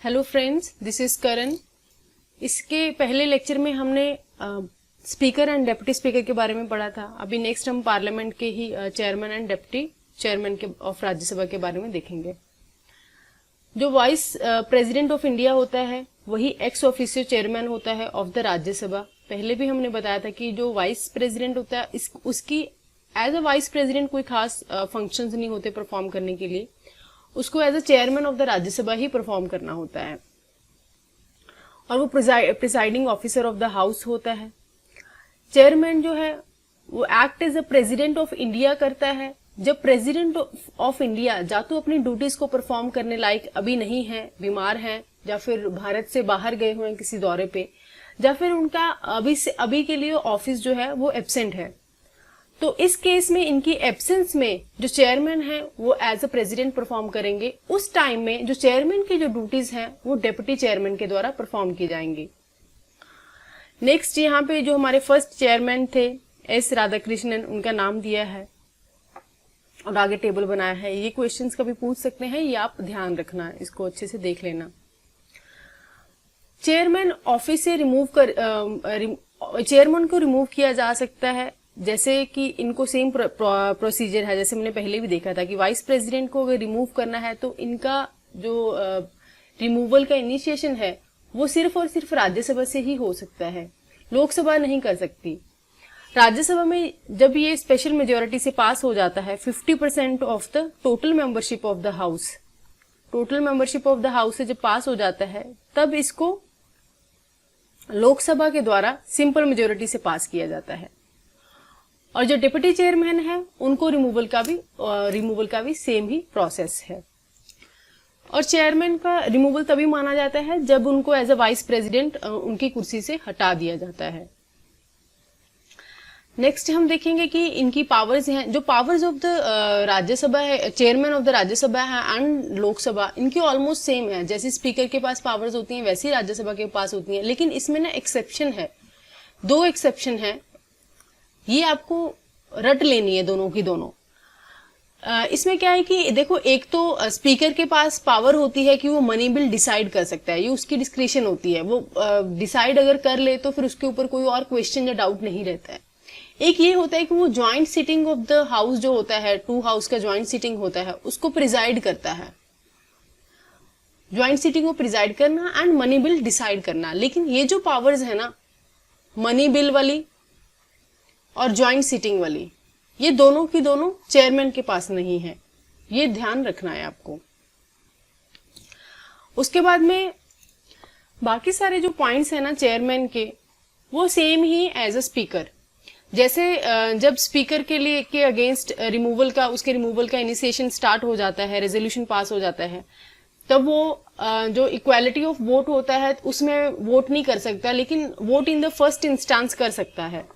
Hello friends, this is करण। इसके पहले lecture में हमने स्पीकर एंड डेप्यूटी स्पीकर के बारे में पढ़ा था। अभी नेक्स्ट हम पार्लियामेंट के ही चेयरमैन एंड डेप्यूटी चेयरमैन के ऑफ राज्यसभा के बारे में देखेंगे। जो वाइस प्रेसिडेंट ऑफ इंडिया होता है वही एक्स ऑफिशियो चेयरमैन होता है ऑफ द राज्यसभा। पहले भी हमने बताया था कि जो वाइस प्रेसिडेंट होता है उसकी एज अ वाइस प्रेसिडेंट कोई खास फंक्शंस नहीं होते परफॉर्म करने के लिए, उसको as a chairman of the Rajya Sabha ही परफॉर्म करना होता है और वो presiding officer of the house होता है। चेयरमैन जो है वो act as a president of India करता है जब प्रेसिडेंट ऑफ इंडिया या तो अपनी ड्यूटीज को परफॉर्म करने लायक अभी नहीं है, बीमार हैं, या फिर भारत से बाहर गए हुए हैं किसी दौरे पे, या फिर उनका अभी के लिए ऑफिस जो है वो एब्सेंट है। तो इस केस में इनकी एब्सेंस में जो चेयरमैन है वो एज अ प्रेसिडेंट परफॉर्म करेंगे। उस टाइम में जो चेयरमैन की जो ड्यूटीज हैं वो डेप्यूटी चेयरमैन के द्वारा परफॉर्म की जाएंगी। नेक्स्ट यहाँ पे जो हमारे फर्स्ट चेयरमैन थे एस राधाकृष्णन, उनका नाम दिया है और आगे टेबल बनाया है। ये क्वेश्चंस कभी पूछ सकते हैं, ये आप ध्यान रखना, इसको अच्छे से देख लेना। चेयरमैन ऑफिस से चेयरमैन को रिमूव किया जा सकता है, जैसे कि इनको सेम प्रोसीजर है जैसे हमने पहले भी देखा था कि वाइस प्रेसिडेंट को अगर रिमूव करना है तो इनका जो रिमूवल का इनिशिएशन है वो सिर्फ और सिर्फ राज्यसभा से ही हो सकता है, लोकसभा नहीं कर सकती। राज्यसभा में जब ये स्पेशल मेजोरिटी से पास हो जाता है 50% of the total membership of the house, total membership of the house से जब पास हो जाता है तब इसको लोकसभा के द्वारा सिंपल मेजोरिटी से पास किया जाता है। और जो डिप्टी चेयरमैन है उनको रिमूवल का भी सेम ही प्रोसेस है। और चेयरमैन का रिमूवल तभी माना जाता है जब उनको एज अ वाइस प्रेसिडेंट उनकी कुर्सी से हटा दिया जाता है। नेक्स्ट हम देखेंगे कि इनकी पावर्स हैं। जो पावर्स ऑफ द राज्यसभा है, चेयरमैन ऑफ द राज्यसभा है एंड लोकसभा, इनकी ऑलमोस्ट सेम है। जैसे स्पीकर के पास पावर्स होती हैं वैसे ही राज्यसभा के पास होती हैं, लेकिन इसमें ना एक्सेप्शन है, 2 एक्सेप्शन है, ये आपको रट लेनी है दोनों की दोनों। इसमें क्या है कि देखो, एक तो स्पीकर के पास पावर होती है कि वो मनी बिल डिसाइड कर सकता है, ये उसकी डिस्क्रिप्शन होती है, वो डिसाइड अगर कर ले तो फिर उसके ऊपर कोई और क्वेश्चन या डाउट नहीं रहता है। एक ये होता है कि वो joint sitting of the house जो होता है, 2 हाउस का ज्वाइंट सिटिंग होता है, उसको प्रिजाइड करता है, ज्वाइंट सिटिंग को प्रिजाइड करना एंड मनी बिल डिसाइड करना। लेकिन ये जो पावर्स है ना, मनी बिल वाली और ज्वाइंट सीटिंग वाली, ये दोनों की दोनों चेयरमैन के पास नहीं है, ये ध्यान रखना है आपको। उसके बाद में बाकी सारे जो पॉइंट्स है ना चेयरमैन के, वो सेम ही एज अ स्पीकर। जैसे जब स्पीकर के लिए के अगेंस्ट उसके रिमूवल का इनिशिएशन स्टार्ट हो जाता है, रेजोल्यूशन पास हो जाता है, तब वो जो इक्वालिटी ऑफ वोट होता है उसमें वोट नहीं कर सकता, लेकिन vote in the first instance कर सकता है।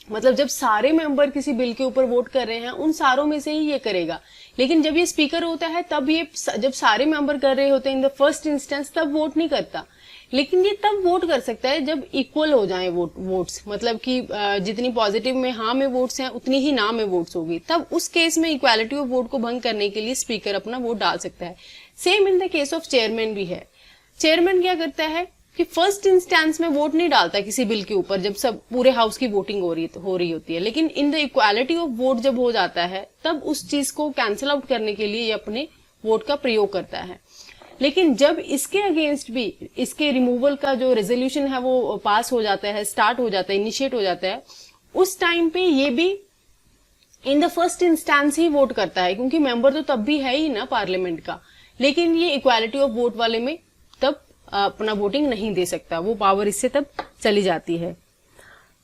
मतलब जब सारे मेंबर किसी बिल के ऊपर वोट कर रहे हैं उन सारों में से ही ये करेगा। लेकिन जब ये स्पीकर होता है तब ये जब सारे मेंबर कर रहे होते हैं इन द फर्स्ट इंस्टेंस तब वोट नहीं करता, लेकिन ये तब वोट कर सकता है जब इक्वल हो जाए वोट्स, मतलब कि जितनी पॉजिटिव में हाँ में वोट्स हैं उतनी ही ना में वोट्स होगी, तब उस केस में इक्वालिटी ऑफ वोट को भंग करने के लिए स्पीकर अपना वोट डाल सकता है। Same in the case of chairman भी है। चेयरमैन क्या करता है कि फर्स्ट इंस्टेंस में वोट नहीं डालता किसी बिल के ऊपर जब सब पूरे हाउस की वोटिंग हो रही होती है, लेकिन in the equality of vote जब हो जाता है तब उस चीज को कैंसिल आउट करने के लिए ये अपने वोट का प्रयोग करता है। लेकिन जब इसके अगेंस्ट भी इसके रिमूवल का जो रेजोल्यूशन है वो पास हो जाता है, स्टार्ट हो जाता है, इनिशिएट हो जाता है, उस टाइम पे ये भी in the first instance he vote करता है, क्योंकि मेंबर तो तब भी है ही ना पार्लियामेंट का। लेकिन ये इक्वालिटी ऑफ वोट वाले में तब अपना वोटिंग नहीं दे सकता, वो पावर इससे तब चली जाती है।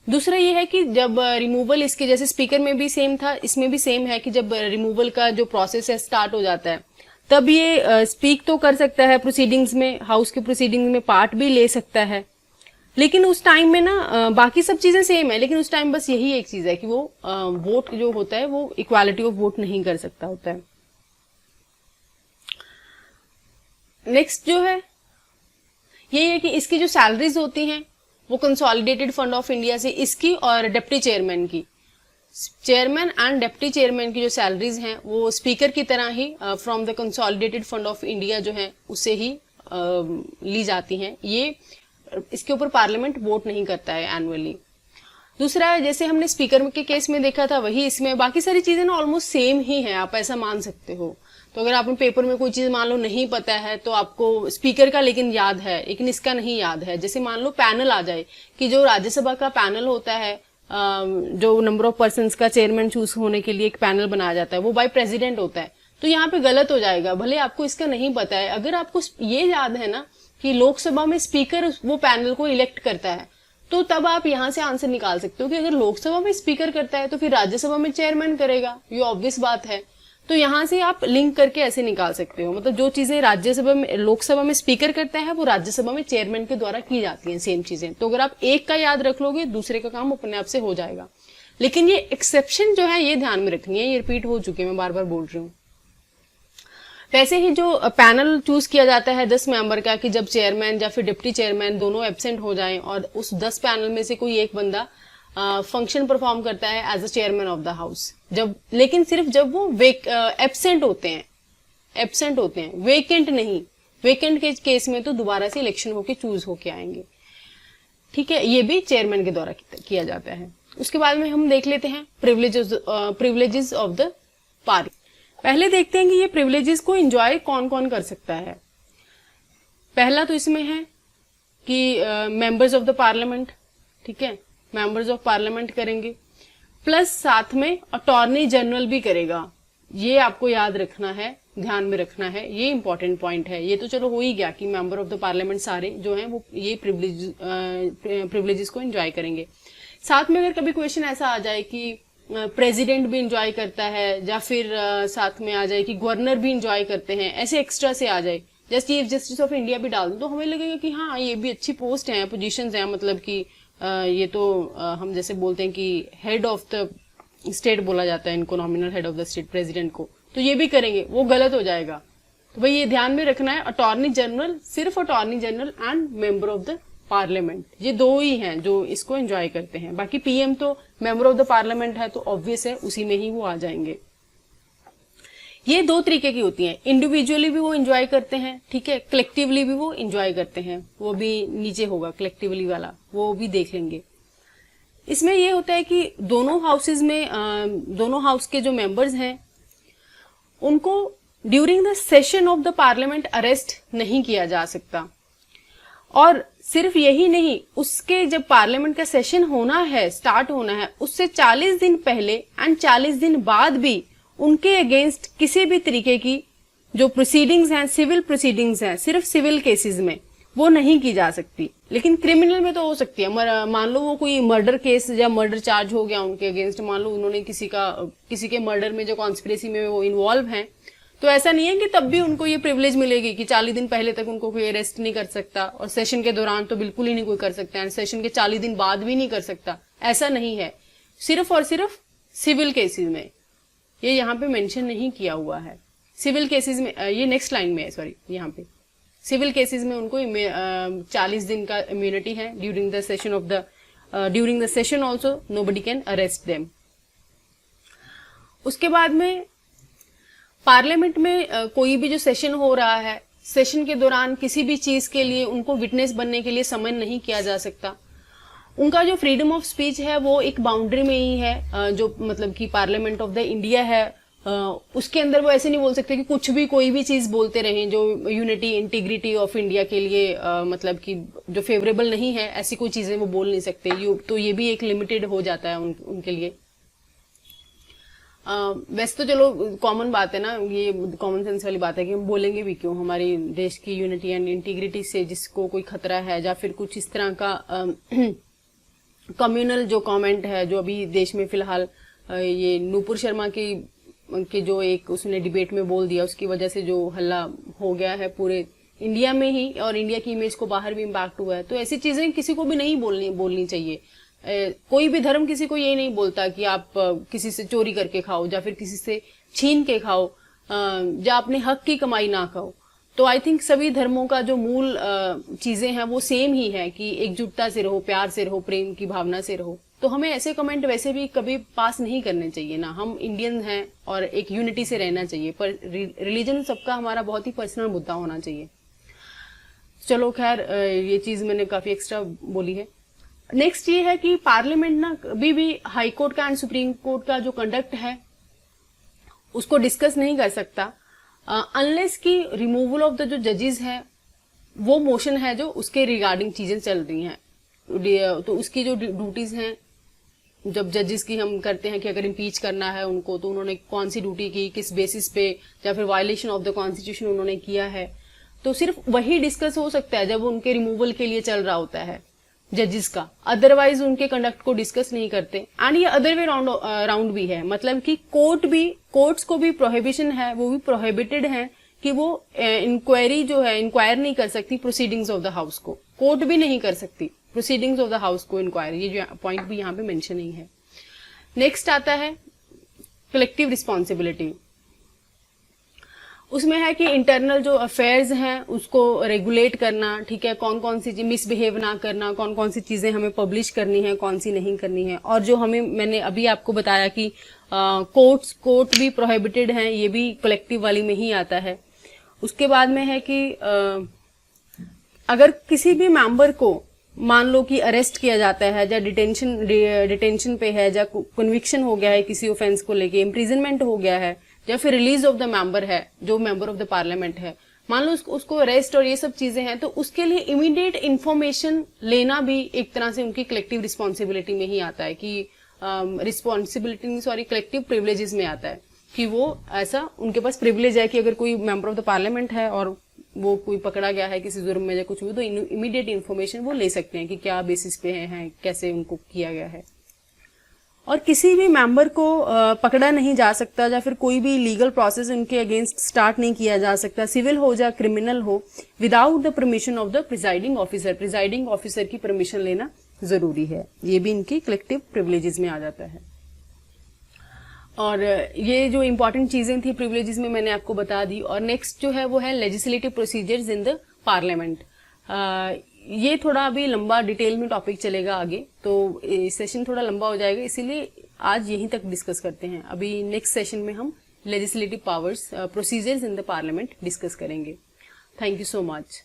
दूसरा ये है कि जब रिमूवल इसके जैसे स्पीकर में भी सेम था, इसमें भी सेम है कि जब रिमूवल का जो प्रोसेस है स्टार्ट हो जाता है तब ये स्पीक तो कर सकता है प्रोसीडिंग्स में, हाउस के प्रोसीडिंग्स में पार्ट भी ले सकता है, लेकिन उस टाइम में ना बाकी सब चीजें सेम है, लेकिन उस टाइम बस यही एक चीज है कि वो वोट जो होता है वो इक्वालिटी ऑफ वोट नहीं कर सकता होता है। नेक्स्ट जो है ये है कि इसकी जो सैलरीज होती हैं वो कंसोलिडेटेड फंड ऑफ इंडिया से, इसकी और डिप्टी चेयरमैन की, चेयरमैन एंड डिप्टी चेयरमैन की जो सैलरीज हैं वो स्पीकर की तरह ही from the consolidated fund of India जो है उससे ही ली जाती हैं, ये इसके ऊपर पार्लियामेंट वोट नहीं करता है एनुअली। दूसरा है, जैसे हमने स्पीकर के केस में देखा था वही इसमें, बाकी सारी चीजें ना ऑलमोस्ट सेम ही है, आप ऐसा मान सकते हो। तो अगर आपने पेपर में कोई चीज मान लो नहीं पता है तो आपको स्पीकर का लेकिन याद है, लेकिन इसका नहीं याद है। जैसे मान लो पैनल आ जाए कि जो राज्यसभा का पैनल होता है, जो नंबर ऑफ पर्सन्स का चेयरमैन चूज होने के लिए एक पैनल बनाया जाता है, वो बाय प्रेसिडेंट होता है। तो यहाँ पे गलत हो जाएगा, भले आपको इसका नहीं पता है। अगर आपको ये याद है ना कि लोकसभा में स्पीकर वो पैनल को इलेक्ट करता है, तो तब आप यहाँ से आंसर निकाल सकते हो कि अगर लोकसभा में स्पीकर करता है तो फिर राज्यसभा में चेयरमैन करेगा, ये ऑब्वियस बात है। तो यहाँ से आप लिंक करके ऐसे निकाल सकते हो, मतलब जो चीजें राज्यसभा में लोकसभा में स्पीकर करता है वो राज्यसभा में चेयरमैन के द्वारा की जाती हैं, सेम चीजें। तो अगर आप एक का याद रख लोगे दूसरे का काम अपने आप से हो जाएगा। लेकिन ये एक्सेप्शन जो है ये ध्यान में रखनी है, ये रिपीट हो चुकी है, मैं बार बार बोल रही हूँ। वैसे ही जो पैनल चूज किया जाता है 10 मेंबर का, कि जब चेयरमैन या फिर डिप्टी चेयरमैन दोनों एब्सेंट हो जाएं और उस 10 पैनल में से कोई एक बंदा फंक्शन परफॉर्म करता है as a chairman of the house, जब लेकिन सिर्फ जब वो एब्सेंट होते हैं, वेकेंट नहीं। वेकेंट के केस में तो दोबारा से इलेक्शन होके चूज होके आएंगे, ठीक है। ये भी चेयरमैन के द्वारा किया जाता है। उसके बाद में हम देख लेते हैं प्रिविलेजेस ऑफ द पार्टी। पहले देखते हैं कि ये प्रिविलेजेस को एंजॉय कौन कौन कर सकता है। पहला तो इसमें है कि मेंबर्स ऑफ द पार्लियामेंट, ठीक है, मेंबर्स ऑफ पार्लियामेंट करेंगे, प्लस साथ में अटॉर्नी जनरल भी करेगा। ये आपको याद रखना है, ध्यान में रखना है, ये इंपॉर्टेंट पॉइंट है। ये तो चलो हो ही गया कि मेंबर ऑफ द पार्लियामेंट सारे जो हैं वो ये प्रिविलेजेस को एंजॉय करेंगे। साथ में अगर कभी क्वेश्चन ऐसा आ जाए कि प्रेसिडेंट भी इंजॉय करता है, या फिर साथ में आ जाए कि गवर्नर भी इंजॉय करते हैं, ऐसे एक्स्ट्रा से आ जाए, जैसे चीफ जस्टिस ऑफ इंडिया भी डाल दो, तो हमें लगेगा कि हाँ ये भी अच्छी पोस्ट है, पोजीशंस हैं, मतलब कि ये तो हम जैसे बोलते हैं कि हेड ऑफ द स्टेट बोला जाता है इनको, nominal head of the state president को, तो ये भी करेंगे, वो गलत हो जाएगा। तो भाई ये ध्यान में रखना है, अटॉर्नी जनरल, सिर्फ attorney general and member of the parliament, ये दो ही हैं जो इसको एंजॉय करते हैं। बाकी पीएम तो मेंबर ऑफ द पार्लियामेंट है, तो ऑब्वियस है उसी में ही वो आ जाएंगे। ये दो तरीके की होती हैं, इंडिविजुअली भी वो एंजॉय करते हैं, ठीक है, कलेक्टिवली भी वो एंजॉय करते हैं, वो भी नीचे होगा कलेक्टिवली वाला, वो भी देख लेंगे। इसमें ये होता है कि दोनों हाउसेज में दोनों हाउस के जो मेंबर्स हैं उनको during the session of the parliament arrest नहीं किया जा सकता। और सिर्फ यही नहीं, उसके जब पार्लियामेंट का सेशन होना है, स्टार्ट होना है, उससे 40 दिन पहले एंड 40 दिन बाद भी उनके अगेंस्ट किसी भी तरीके की जो प्रोसीडिंग्स हैं, सिविल प्रोसीडिंग्स हैं, सिर्फ सिविल केसेस में वो नहीं की जा सकती। लेकिन क्रिमिनल में तो हो सकती है। मान लो वो कोई मर्डर केस या मर्डर चार्ज हो गया उनके अगेंस्ट, मान लो उन्होंने किसी के मर्डर में जो कॉन्स्पिरेसी में वो इन्वॉल्व हैं, तो ऐसा नहीं है कि तब भी उनको ये प्रिविलेज मिलेगी कि 40 दिन पहले तक उनको कोई अरेस्ट नहीं कर सकता, और सेशन के दौरान तो बिल्कुल ही नहीं कोई कर सकता है, सेशन के 40 दिन बाद भी नहीं कर सकता, ऐसा नहीं है। सिर्फ और सिर्फ सिविल केसेस में, ये यहाँ पे मेंशन नहीं किया हुआ है। सिविल केसेस में ये नेक्स्ट लाइन में है, सॉरी, यहाँ पे सिविल केसेस में उनको 40 दिन का इम्यूनिटी है। During the session also nobody can arrest them. उसके बाद में पार्लियामेंट में कोई भी जो सेशन हो रहा है, सेशन के दौरान किसी भी चीज के लिए उनको विटनेस बनने के लिए समन नहीं किया जा सकता। उनका जो फ्रीडम ऑफ स्पीच है वो एक बाउंड्री में ही है, जो मतलब कि पार्लियामेंट ऑफ द इंडिया है, उसके अंदर वो ऐसे नहीं बोल सकते कि कुछ भी कोई भी चीज बोलते रहें जो यूनिटी इंटीग्रिटी ऑफ इंडिया के लिए मतलब कि जो फेवरेबल नहीं है, ऐसी कोई चीजें वो बोल नहीं सकते। तो ये भी एक लिमिटेड हो जाता है उनके लिए। वैसे तो चलो कॉमन बात है ना, ये कॉमन सेंस वाली बात है कि हम बोलेंगे भी क्यों, हमारी देश की यूनिटी एंड इंटीग्रिटी से जिसको कोई खतरा है, या फिर कुछ इस तरह का कम्युनल जो कमेंट है जो अभी देश में फिलहाल ये नूपुर शर्मा की जो एक उसने डिबेट में बोल दिया, उसकी वजह से जो हल्ला हो गया है पूरे इंडिया में ही, और इंडिया की इमेज को बाहर भी इम्पैक्ट हुआ है। तो ऐसी चीजें किसी को भी नहीं बोलनी चाहिए। कोई भी धर्म किसी को ये नहीं बोलता कि आप किसी से चोरी करके खाओ, या फिर किसी से छीन के खाओ, या अपने हक की कमाई ना खाओ। तो आई थिंक सभी धर्मों का जो मूल चीजें हैं वो सेम ही है कि एकजुटता से रहो, प्यार से रहो, प्रेम की भावना से रहो। तो हमें ऐसे कमेंट वैसे भी कभी पास नहीं करने चाहिए ना, हम इंडियन हैं और एक यूनिटी से रहना चाहिए, पर रिलीजन सबका हमारा बहुत ही पर्सनल मुद्दा होना चाहिए। चलो खैर ये चीज मैंने काफी एक्स्ट्रा बोली है। नेक्स्ट ये है कि पार्लियामेंट ना कभी भी हाई कोर्ट का एंड सुप्रीम कोर्ट का जो कंडक्ट है उसको डिस्कस नहीं कर सकता अनलेस की रिमूवल ऑफ द जो जजेस है वो मोशन है जो उसके रिगार्डिंग चीजें चल रही हैं। तो उसकी जो ड्यूटीज हैं जब जजेस की हम करते हैं कि अगर इम्पीच करना है उनको तो उन्होंने कौन सी ड्यूटी की, किस बेसिस पे, या फिर वायलेशन ऑफ द कॉन्स्टिट्यूशन उन्होंने किया है, तो सिर्फ वही डिस्कस हो सकता है जब उनके रिमूवल के लिए चल रहा होता है जजेस का। अदरवाइज उनके कंडक्ट को डिस्कस नहीं करते। एंड ये अदर वे राउंड भी है, मतलब कि कोर्ट्स को भी प्रोहिबिशन है, वो भी प्रोहिबिटेड है कि वो इंक्वायरी जो है इंक्वायर नहीं कर सकती प्रोसीडिंग्स ऑफ द हाउस को। कोर्ट भी नहीं कर सकती प्रोसीडिंग्स ऑफ द हाउस को इंक्वायर, ये जो पॉइंट भी यहाँ पे मेंशन नहीं है। नेक्स्ट आता है कलेक्टिव रिस्पॉन्सिबिलिटी। उसमें है कि इंटरनल जो अफेयर्स हैं उसको रेगुलेट करना, ठीक है, कौन कौन सी मिसबिहेव ना करना, कौन कौन सी चीजें हमें पब्लिश करनी है, कौन सी नहीं करनी है। और जो मैंने अभी आपको बताया कि कोर्ट भी प्रोहिबिटेड हैं, ये भी कलेक्टिव वाली में ही आता है। उसके बाद में है कि अगर किसी भी मेंबर को मान लो कि अरेस्ट किया जाता है या डिटेंशन पे है, या कन्विक्शन हो गया है किसी ऑफेंस को लेके, इम्प्रिजनमेंट हो गया है, या फिर रिलीज ऑफ द मेंबर है जो मेंबर ऑफ द पार्लियामेंट है, मान लो उसको अरेस्ट और ये सब चीजें हैं, तो उसके लिए इमीडिएट इन्फॉर्मेशन लेना भी एक तरह से उनकी कलेक्टिव रिस्पॉन्सिबिलिटी में ही आता है कि कलेक्टिव प्रिविलेजेस में आता है कि वो ऐसा उनके पास प्रिविलेज है कि अगर कोई मेंबर ऑफ द पार्लियामेंट है और वो कोई पकड़ा गया है किसी जुर्म में या कुछ भी, तो इमीडिएट इन्फॉर्मेशन वो ले सकते हैं कि क्या बेसिस पे हैं, कैसे उनको किया गया है। और किसी भी मेंबर को पकड़ा नहीं जा सकता या फिर कोई भी लीगल प्रोसेस उनके अगेंस्ट स्टार्ट नहीं किया जा सकता, सिविल हो या क्रिमिनल हो, without the permission of the presiding officer. Presiding officer की परमिशन लेना जरूरी है, ये भी इनकी कलेक्टिव प्रिविलेजेस में आ जाता है। और ये जो इंपॉर्टेंट चीजें थी प्रिविलेजेस में मैंने आपको बता दी। और नेक्स्ट जो है वो है legislative procedures in the parliament. ये थोड़ा अभी लंबा डिटेल में टॉपिक चलेगा आगे, तो सेशन थोड़ा लंबा हो जाएगा, इसीलिए आज यहीं तक डिस्कस करते हैं। अभी नेक्स्ट सेशन में हम legislative powers procedures in the parliament discuss करेंगे। Thank you so much.